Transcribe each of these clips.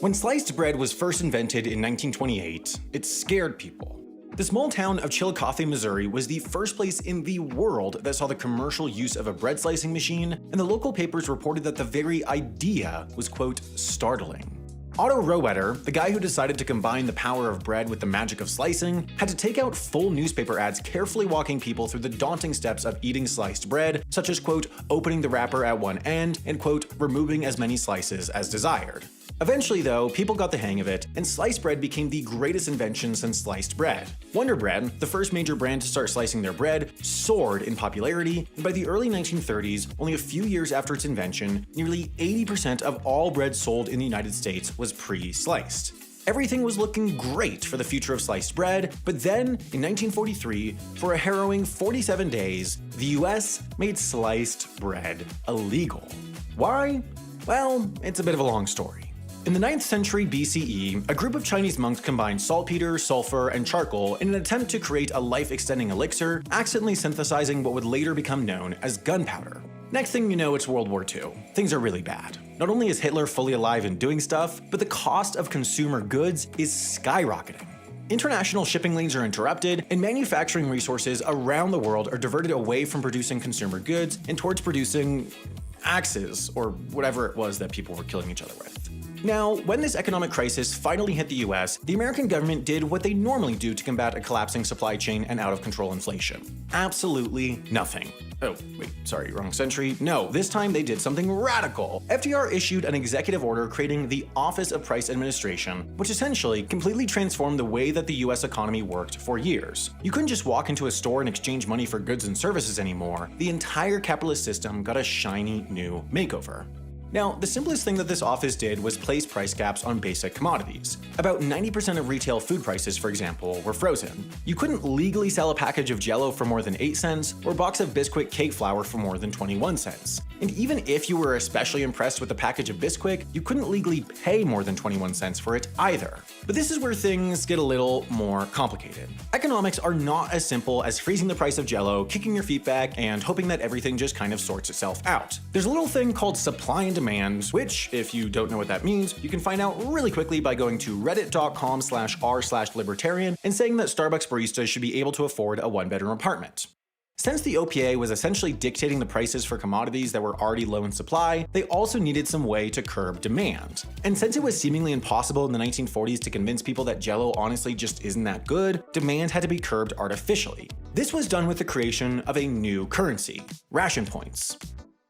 When sliced bread was first invented in 1928, it scared people. The small town of Chillicothe, Missouri was the first place in the world that saw the commercial use of a bread slicing machine, and the local papers reported that the very idea was, quote, startling. Otto Rohwedder, the guy who decided to combine the power of bread with the magic of slicing, had to take out full newspaper ads carefully walking people through the daunting steps of eating sliced bread, such as, quote, opening the wrapper at one end and, quote, removing as many slices as desired. Eventually, though, people got the hang of it, and sliced bread became the greatest invention since sliced bread. Wonder Bread, the first major brand to start slicing their bread, soared in popularity, and by the early 1930s, only a few years after its invention, nearly 80% of all bread sold in the United States was pre-sliced. Everything was looking great for the future of sliced bread, but then, in 1943, for a harrowing 47 days, the US made sliced bread illegal. Why? Well, it's a bit of a long story. In the 9th century BCE, a group of Chinese monks combined saltpeter, sulfur, and charcoal in an attempt to create a life-extending elixir, accidentally synthesizing what would later become known as gunpowder. Next thing you know, it's World War II. Things are really bad. Not only is Hitler fully alive and doing stuff, but the cost of consumer goods is skyrocketing. International shipping lanes are interrupted, and manufacturing resources around the world are diverted away from producing consumer goods and towards producing axes, or whatever it was that people were killing each other with. Now, when this economic crisis finally hit the US, the American government did what they normally do to combat a collapsing supply chain and out-of-control inflation. Absolutely nothing. Oh, wait, sorry, wrong century. No, this time they did something radical. FDR issued an executive order creating the Office of Price Administration, which essentially completely transformed the way that the US economy worked for years. You couldn't just walk into a store and exchange money for goods and services anymore. The entire capitalist system got a shiny new makeover. Now, the simplest thing that this office did was place price caps on basic commodities. About 90% of retail food prices, for example, were frozen. You couldn't legally sell a package of Jell-O for more than 8 cents or a box of Bisquick cake flour for more than 21 cents. And even if you were especially impressed with a package of Bisquick, you couldn't legally pay more than 21 cents for it either. But this is where things get a little more complicated. Economics are not as simple as freezing the price of Jell-O, kicking your feet back, and hoping that everything just kind of sorts itself out. There's a little thing called supply and demand, which, if you don't know what that means, you can find out really quickly by going to reddit.com/r/libertarian and saying that Starbucks baristas should be able to afford a one-bedroom apartment. Since the OPA was essentially dictating the prices for commodities that were already low in supply, they also needed some way to curb demand. And since it was seemingly impossible in the 1940s to convince people that Jell-O honestly just isn't that good, demand had to be curbed artificially. This was done with the creation of a new currency, ration points.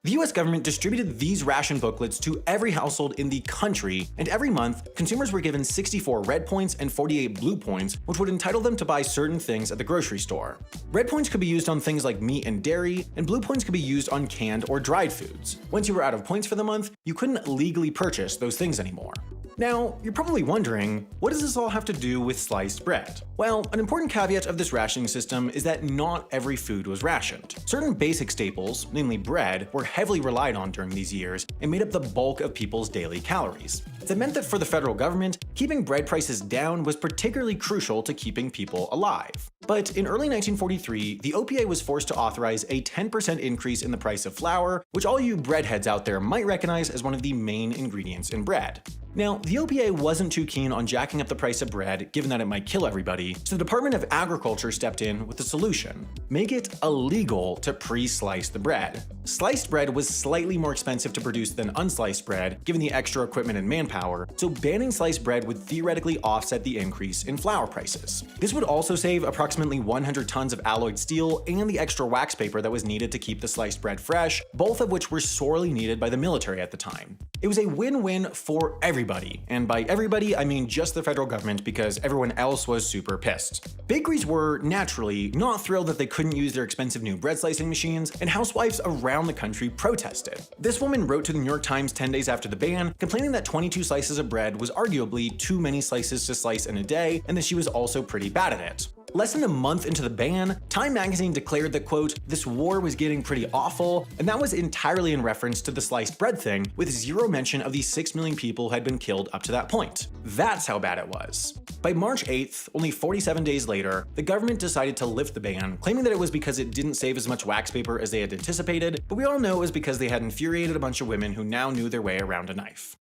The US government distributed these ration booklets to every household in the country, and every month, consumers were given 64 red points and 48 blue points, which would entitle them to buy certain things at the grocery store. Red points could be used on things like meat and dairy, and blue points could be used on canned or dried foods. Once you were out of points for the month, you couldn't legally purchase those things anymore. Now, you're probably wondering, what does this all have to do with sliced bread? Well, an important caveat of this rationing system is that not every food was rationed. Certain basic staples, namely bread, were heavily relied on during these years and made up the bulk of people's daily calories. That meant that for the federal government, keeping bread prices down was particularly crucial to keeping people alive. But in early 1943, the OPA was forced to authorize a 10% increase in the price of flour, which all you breadheads out there might recognize as one of the main ingredients in bread. Now, the OPA wasn't too keen on jacking up the price of bread, given that it might kill everybody, so the Department of Agriculture stepped in with a solution: make it illegal to pre-slice the bread. Sliced bread was slightly more expensive to produce than unsliced bread, given the extra equipment and manpower, so banning sliced bread would theoretically offset the increase in flour prices. This would also save approximately 100 tons of alloyed steel and the extra wax paper that was needed to keep the sliced bread fresh, both of which were sorely needed by the military at the time. It was a win-win for everybody, and by everybody I mean just the federal government, because everyone else was super pissed. Bakeries were, naturally, not thrilled that they couldn't use their expensive new bread slicing machines, and housewives around the country protested. This woman wrote to the New York Times 10 days after the ban, complaining that 22 slices of bread was arguably too many slices to slice in a day, and that she was also pretty bad at it. Less than a month into the ban, Time magazine declared that, quote, this war was getting pretty awful, and that was entirely in reference to the sliced bread thing, with zero mention of the 6 million people who had been killed up to that point. That's how bad it was. By March 8th, only 47 days later, the government decided to lift the ban, claiming that it was because it didn't save as much wax paper as they had anticipated, but we all know it was because they had infuriated a bunch of women who now knew their way around a knife.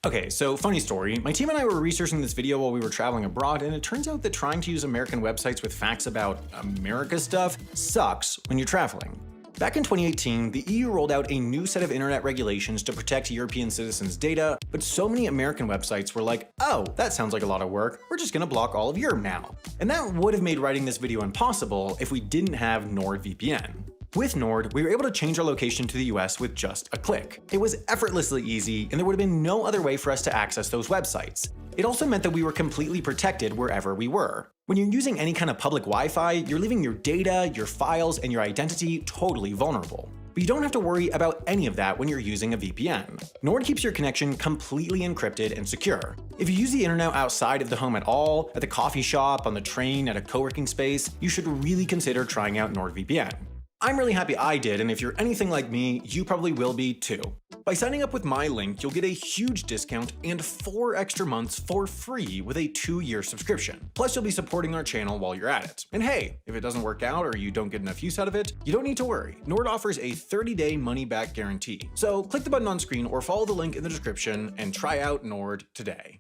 Okay, so funny story, my team and I were researching this video while we were traveling abroad, and it turns out that trying to use American websites with facts about America stuff sucks when you're traveling. Back in 2018, the EU rolled out a new set of internet regulations to protect European citizens' data, but so many American websites were like, oh, that sounds like a lot of work, we're just gonna block all of Europe now. And that would have made writing this video impossible if we didn't have NordVPN. With Nord, we were able to change our location to the US with just a click. It was effortlessly easy, and there would have been no other way for us to access those websites. It also meant that we were completely protected wherever we were. When you're using any kind of public Wi-Fi, you're leaving your data, your files, and your identity totally vulnerable. But you don't have to worry about any of that when you're using a VPN. Nord keeps your connection completely encrypted and secure. If you use the internet outside of the home at all, at the coffee shop, on the train, at a co-working space, you should really consider trying out NordVPN. I'm really happy I did, and if you're anything like me, you probably will be too. By signing up with my link, you'll get a huge discount and 4 extra months for free with a 2-year subscription. Plus, you'll be supporting our channel while you're at it. And hey, if it doesn't work out or you don't get enough use out of it, you don't need to worry. Nord offers a 30-day money-back guarantee. So click the button on screen or follow the link in the description and try out Nord today.